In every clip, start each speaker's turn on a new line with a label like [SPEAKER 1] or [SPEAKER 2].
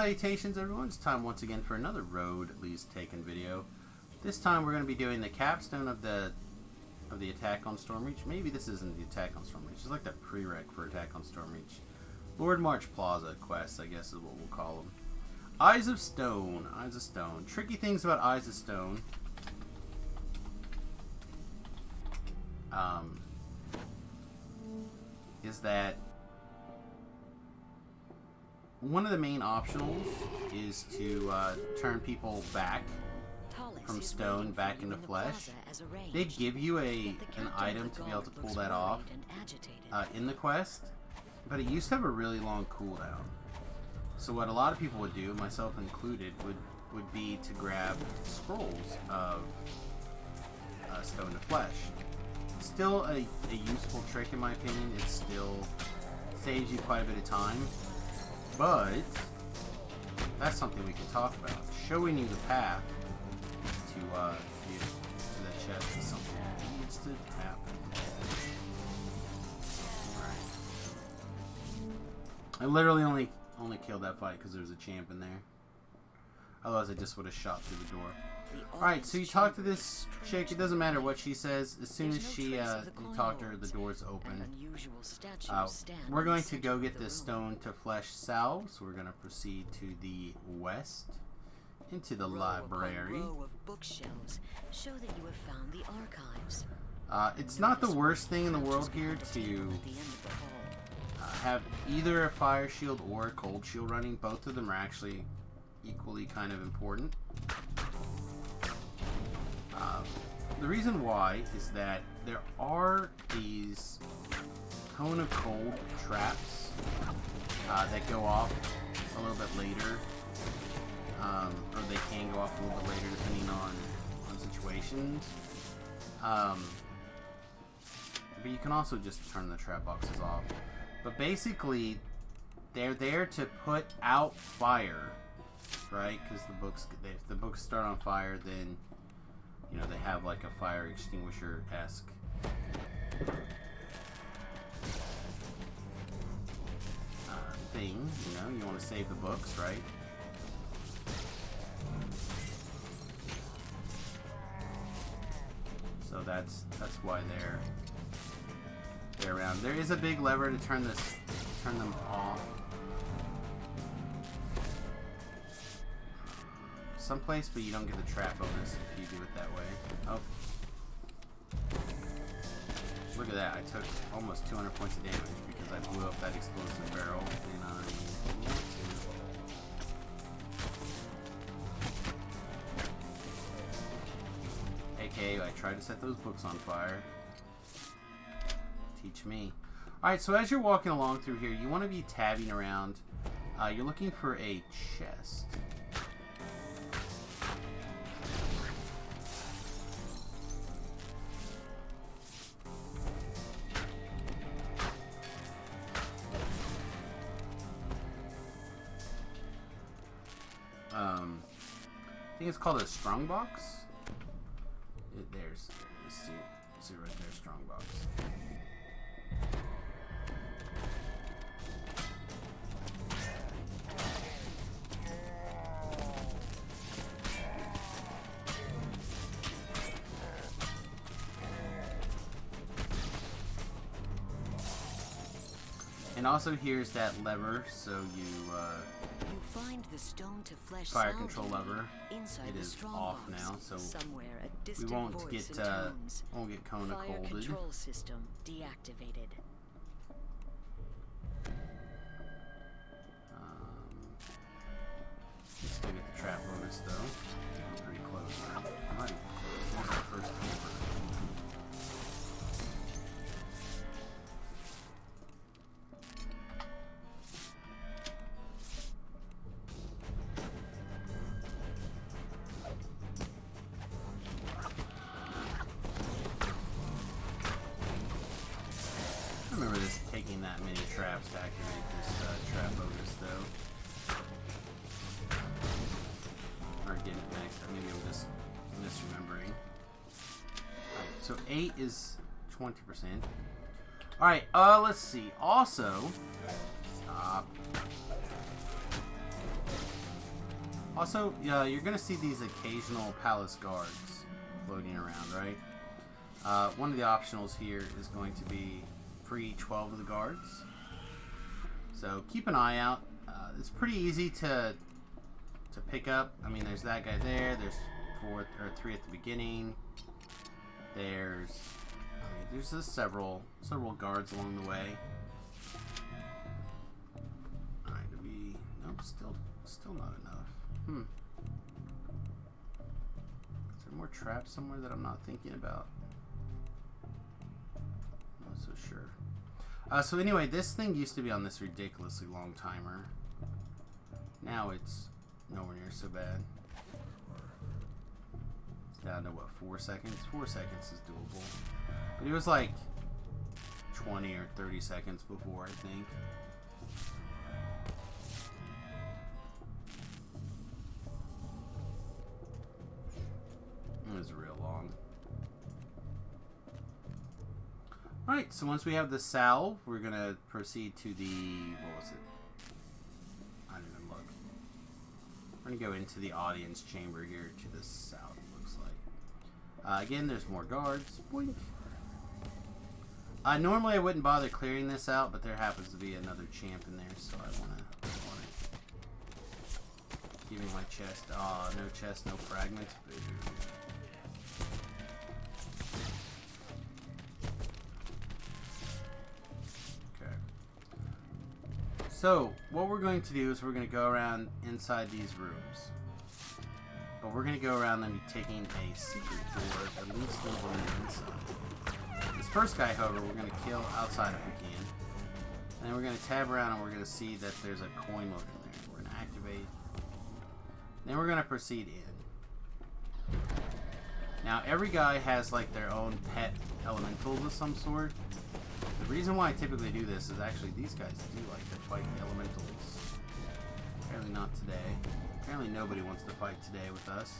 [SPEAKER 1] Salutations everyone, it's time once again for another Road Least Taken video. This time we're going to be doing the capstone of the attack on Stormreach. Maybe this isn't the attack on Stormreach, it's like the prereq for attack on Stormreach. Lord March Plaza quest, I guess is what we'll call them. Eyes of Stone. Eyes of Stone. Tricky things about Eyes of Stone. Is that one of the main optionals is to turn people back from stone back into flesh. They give you an item to be able to pull that off in the quest, but it used to have a really long cooldown. So what a lot of people would do, myself included, would be to grab scrolls of stone to flesh. Still a useful trick in my opinion. It still saves you quite a bit of time. But that's something we can talk about. Showing you the path to the chest is something that needs to happen. Alright. I literally only killed that fight because there's a champ in there. Otherwise I just would have shot through the door. Alright, so you talk to this chick, it doesn't matter what she says, as soon as you talk to her, the door's open. We're going to go get this stone to flesh salve, so we're going to proceed to the west, into the library. It's not the worst thing in the world here to have either a fire shield or a cold shield running. Both of them are actually equally kind of important. The reason why is that there are these cone of cold traps that go off a little bit later, or they can go off a little bit later depending on situations. But you can also just turn the trap boxes off. But basically, they're there to put out fire, right? Because if the books start on fire, then you know, they have like a fire extinguisher-esque thing, you know, you want to save the books, right? So that's why they're around. There is a big lever to turn them off. Someplace, but you don't get the trap bonus if you do it that way. Oh. Look at that, I took almost 200 points of damage because I blew up that explosive barrel and I AKA, I tried to set those books on fire. Teach me. Alright, so as you're walking along through here, you want to be tabbing around. You're looking for a chest. I think it's called a strong box. There's see right there, strong box. And also here's that lever, so you
[SPEAKER 2] find the stone to flesh
[SPEAKER 1] fire control lever. It is off now, so we won't get Kona colded.
[SPEAKER 2] Control system deactivated.
[SPEAKER 1] Still get the trap bonus though. I'm pretty close now. I might use our first camper. I remember this taking that many traps to activate this trap bonus though. Or getting it next. Maybe I'm just misremembering. Alright, so 8 is 20%. Alright, let's see. Also, stop. Also, you're going to see these occasional palace guards floating around, right? One of the optionals here is going to be free 12 of the guards. So keep an eye out. It's pretty easy to pick up. I mean, there's that guy there. There's 3 at the beginning. There's just several guards along the way. All right, nope, still not enough. Is there more traps somewhere that I'm not thinking about? I'm not so sure. So anyway, this thing used to be on this ridiculously long timer. Now it's nowhere near so bad. It's down to what, 4 seconds? 4 seconds is doable. But it was like 20 or 30 seconds before, I think. It was real long. Alright, so once we have the salve, we're going to proceed to the... what was it? I didn't even look. We're going to go into the audience chamber here to the south, it looks like. Again, there's more guards. Boink. Normally I wouldn't bother clearing this out, but there happens to be another champ in there, so I want to give me my chest. Oh, no chest, no fragments. Boo. So, what we're going to do is we're going to go around inside these rooms. But we're going to go around and be taking a secret door that leads to the room inside. This first guy, however, we're going to kill outside if we can. And then we're going to tab around and we're going to see that there's a coin load in there. We're going to activate. Then we're going to proceed in. Now, every guy has like their own pet elementals of some sort. The reason why I typically do this is actually these guys do like to fight the elementals. Apparently not today. Apparently nobody wants to fight today with us.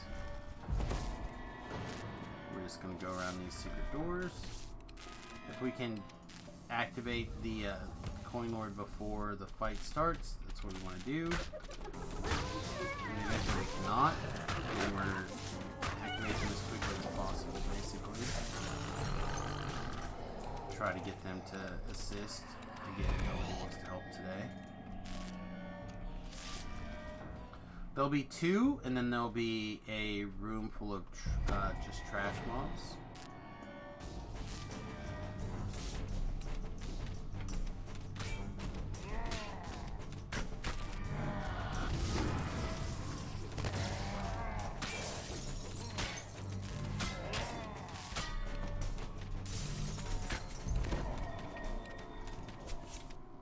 [SPEAKER 1] We're just going to go around these secret doors. If we can activate the coin lord before the fight starts, that's what we want to do. And eventually we cannot. And we're activating them as quickly as possible, basically. Try to get them to assist. Again, nobody wants to help today. There'll be 2, and then there'll be a room full of just trash mobs.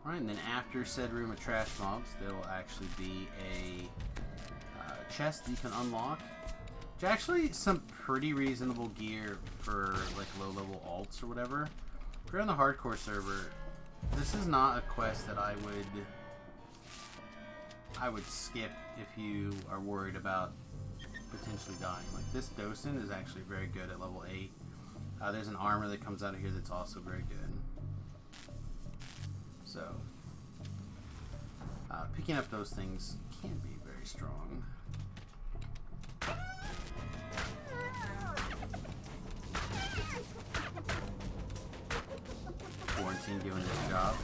[SPEAKER 1] Alright, and then after said room of trash mobs, there will actually be a chest you can unlock. Which actually some pretty reasonable gear for like low level alts or whatever. If you're on the hardcore server, this is not a quest that I would skip if you are worried about potentially dying. Like this docent is actually very good at level 8. There's an armor that comes out of here that's also very good. So, picking up those things can be very strong. Quarantine doing its job.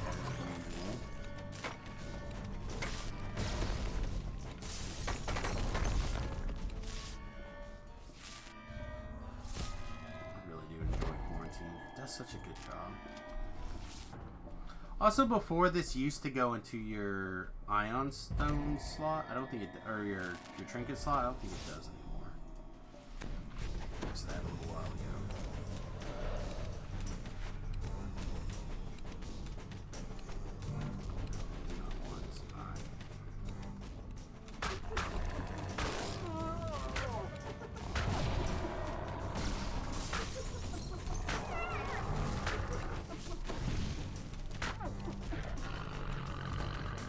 [SPEAKER 1] I really do enjoy quarantine. It does such a good job. Also, before this used to go into your ion stone slot. I don't think it, or your trinket slot. I don't think it does anymore. Fixed that a little while ago. Not once.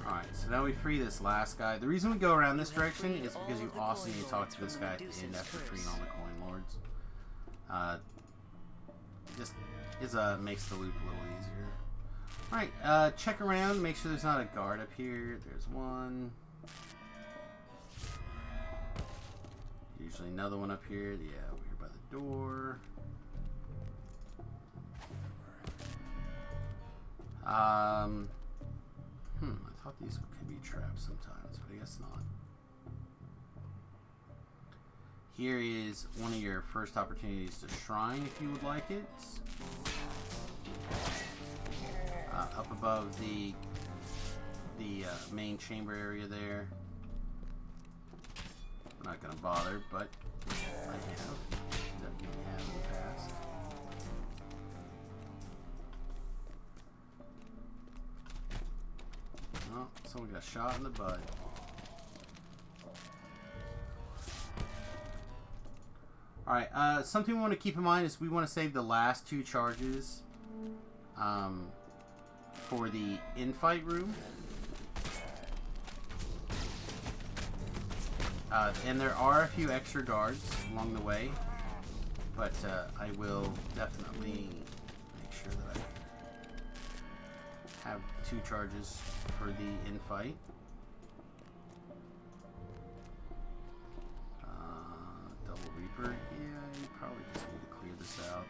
[SPEAKER 1] Alright. So now we free this last guy. The reason we go around this direction is because you also need to talk to this guy at the end after freeing all the coin lords. Just makes the loop a little easier. Alright, check around, make sure there's not a guard up here. There's one. Usually another one up here. Yeah, over here by the door. I thought these could be trapped sometimes, but I guess not. Here is one of your first opportunities to shrine if you would like it. Up above the main chamber area there. I'm not gonna bother, but I definitely have in the past. Oh, someone got shot in the butt. Alright, something we want to keep in mind is we want to save the last 2 charges for the infight room. And there are a few extra guards along the way, but I will definitely make sure that I have 2 charges for the infight. Double Reaper, yeah, you probably just need to clear this out.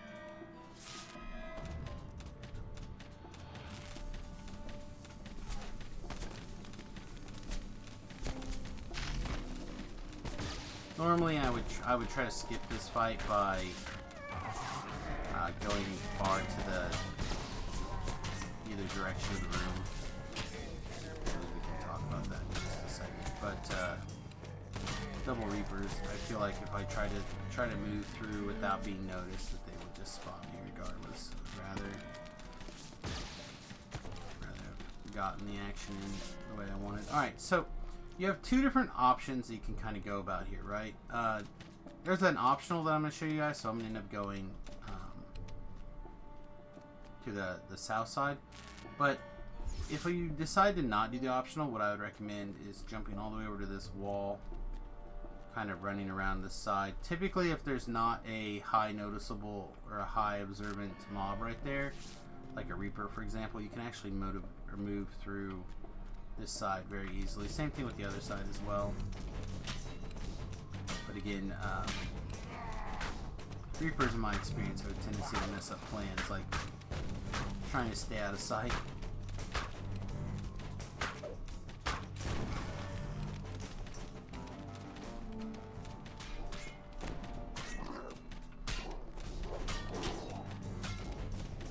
[SPEAKER 1] Normally, I would try to skip this fight by going far to the either direction of the room. We can talk about that in just a second. But double Reapers, I feel like if I try to move through without being noticed, that they would just spot me regardless. I'd rather have gotten the action in the way I wanted. All right, so. You have 2 different options that you can kind of go about here, right? There's an optional that I'm going to show you guys, so I'm going to end up going to the south side. But if you decide to not do the optional, what I would recommend is jumping all the way over to this wall, kind of running around this side. Typically, if there's not a high noticeable or a high observant mob right there, like a Reaper, for example, you can actually move through this side very easily. Same thing with the other side as well. But again, Reapers, in my experience, have a tendency to mess up plans, like trying to stay out of sight.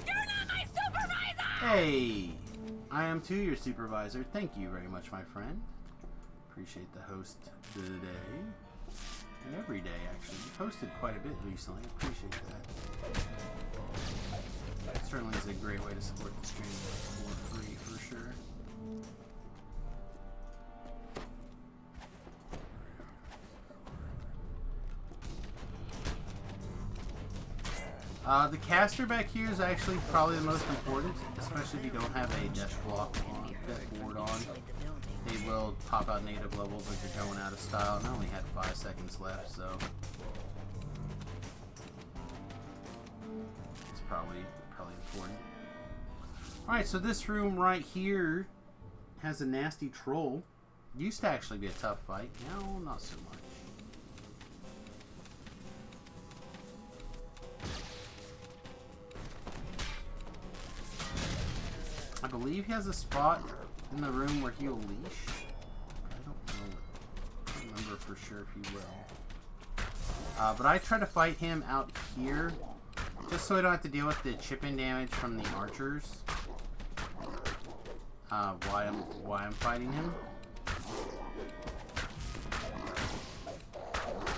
[SPEAKER 2] You're not my supervisor!
[SPEAKER 1] Hey! I am too your supervisor. Thank you very much, my friend. Appreciate the host today. And every day, actually. You've hosted quite a bit recently. I appreciate that. It certainly is a great way to support the stream for free, for sure. The caster back here is actually probably the most important, especially if you don't have a dash block on, board on. They will pop out native levels if you're going out of style, and I only had 5 seconds left, so it's probably important. Alright, so this room right here has a nasty troll. Used to actually be a tough fight, now not so much. I believe he has a spot in the room where he'll leash. I don't know. I don't remember for sure if he will. But I try to fight him out here, just so I don't have to deal with the chip-in damage from the archers. Why I'm fighting him.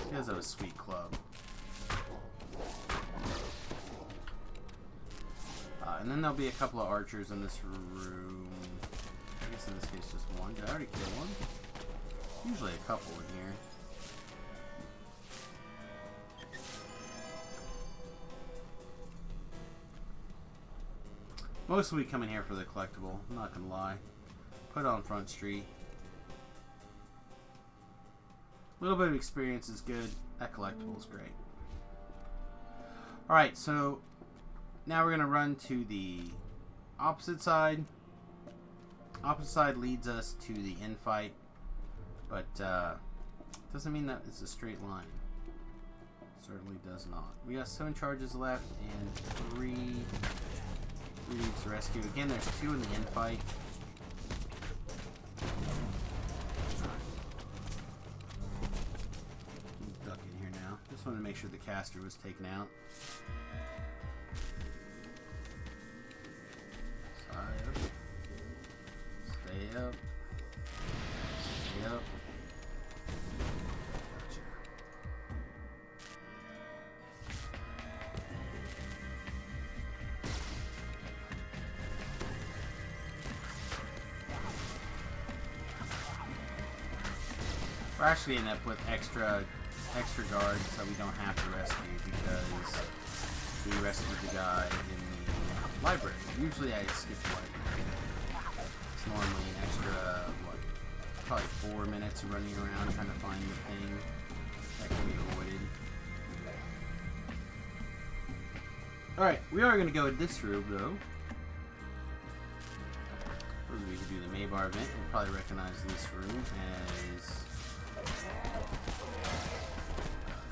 [SPEAKER 1] He has a sweet club. And then there'll be a couple of archers in this room. I guess in this case just one. Did I already kill one? Usually a couple in here. Mostly we come in here for the collectible, I'm not gonna lie. Put it on Front Street. A little bit of experience is good. That collectible is great. Alright, so now we're going to run to the opposite side. Opposite side leads us to the infight, but doesn't mean that it's a straight line. Certainly does not. We got 7 charges left and 3 needs to rescue. Again, there's 2 in the infight. Duck in here now. Just wanted to make sure the caster was taken out. Side up. Stay up. Stay up. We're actually end up with extra guards so we don't have to rescue because we rescued the guy in the library. Usually I skip the library. It's normally an extra, what, probably 4 minutes of running around trying to find the thing that can be avoided. Alright, we are going to go in this room though. Those of you who do the Maybar event will probably recognize this room as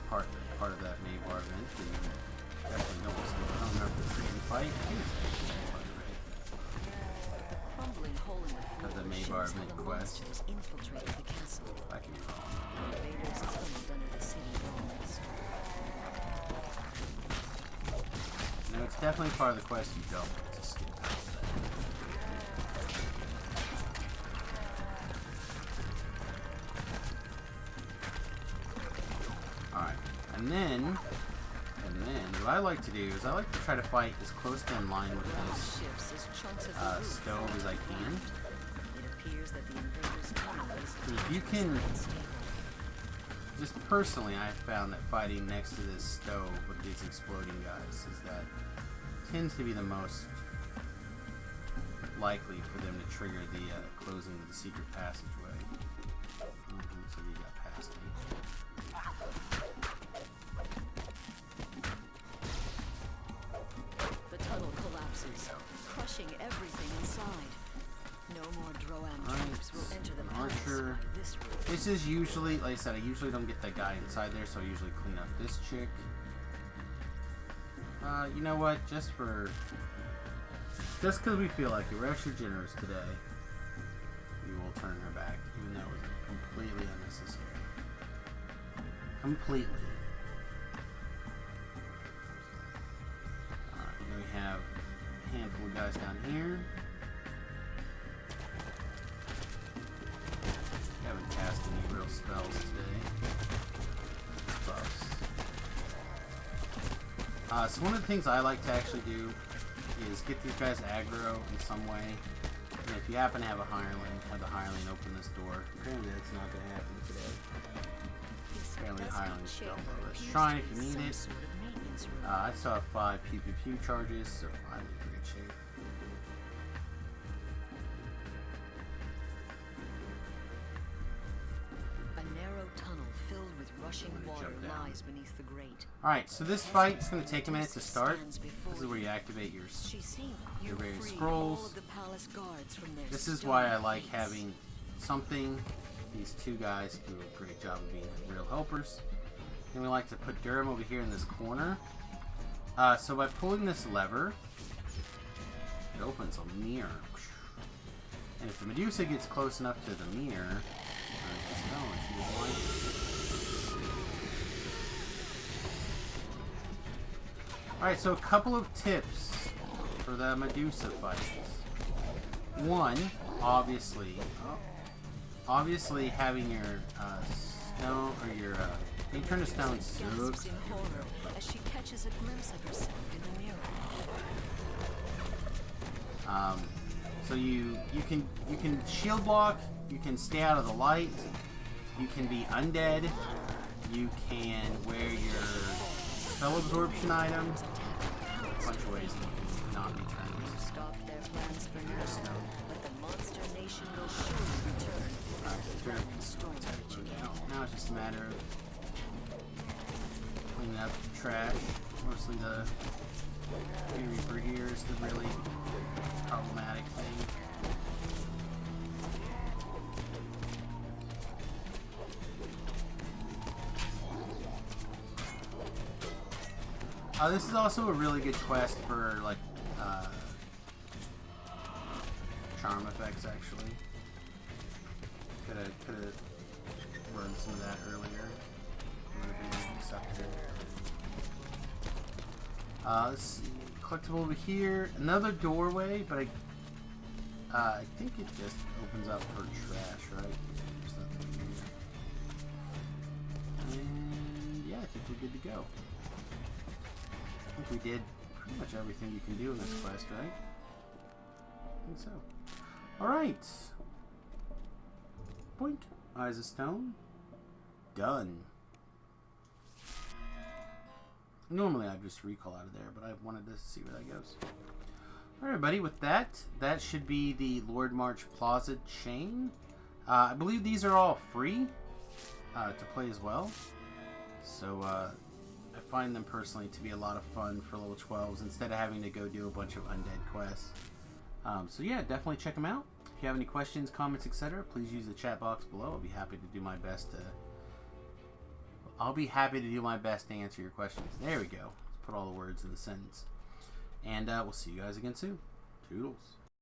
[SPEAKER 1] part of that Maybar event, and definitely don't listen. I don't remember the freaking fight. I think it's the Maybar event quest. I can be wrong. No, it's definitely part of the quest you don't get to skip. And then what I like to do is I like to try to fight as close to in line with this stove as I can. If you can, just personally, I've found that fighting next to this stove with these exploding guys is that tends to be the most likely for them to trigger the closing of the secret passageway. So you got past me.
[SPEAKER 2] Crushing everything inside. No more Droam troops will enter the
[SPEAKER 1] Archer. This is usually, like I said, I usually don't get that guy inside there, so I usually clean up this chick. You know what? Just because we feel like it, we're actually generous today. We will turn her back, even though it was completely unnecessary. Completely. Alright, then we have handful of guys down here. Haven't cast any real spells today. Buffs. So one of the things I like to actually do is get these guys aggro in some way. And if you happen to have a hireling, have the hireling open this door. Apparently that's not going to happen today. Apparently the hireling spell though. Let's try if you need it. I still have 5 pew pew pew charges, so I'm in pretty good shape.
[SPEAKER 2] A narrow tunnel filled with rushing water lies beneath the grate.
[SPEAKER 1] Alright, so this fight's going to take a minute to start. This is where you activate your various scrolls. This is why I like having something. These 2 guys do a great job of being real helpers. Then we like to put Durham over here in this corner. So by pulling this lever, it opens a mirror. And if the Medusa gets close enough to the mirror, alright, so a couple of tips for the Medusa fights. One, obviously having your stone or your you turn to stone sucks.
[SPEAKER 2] As she catches a glimpse of herself in the mirror.
[SPEAKER 1] So you can shield block, you can stay out of the light, you can be undead, you can wear your spell absorption item. A bunch of ways that you can not be turned.
[SPEAKER 2] Stop their plans for now, but the monster nation will surely return.
[SPEAKER 1] Now it's just a matter of cleaning up the trash. Mostly the Reaper here is the really problematic thing. This is also a really good quest for, like, charm effects, actually. Could've run some of that earlier. Would've been accepted. Let's see. Collectible over here. Another doorway, but I think it just opens up for trash, right? There's nothing here. And yeah, I think we're good to go. I think we did pretty much everything you can do in this quest, right? I think so. Alright. Point. Eyes of Stone. Done. Normally I'd just recall out of there, but I wanted to see where that goes. Alright, buddy, with that should be the Lord March Plaza chain. I believe these are all free to play as well. So I find them personally to be a lot of fun for level 12s instead of having to go do a bunch of undead quests. So yeah, definitely check them out. If you have any questions, comments, etc., please use the chat box below. I'll be happy to do my best to answer your questions. There we go. Let's put all the words in the sentence. And we'll see you guys again soon. Toodles.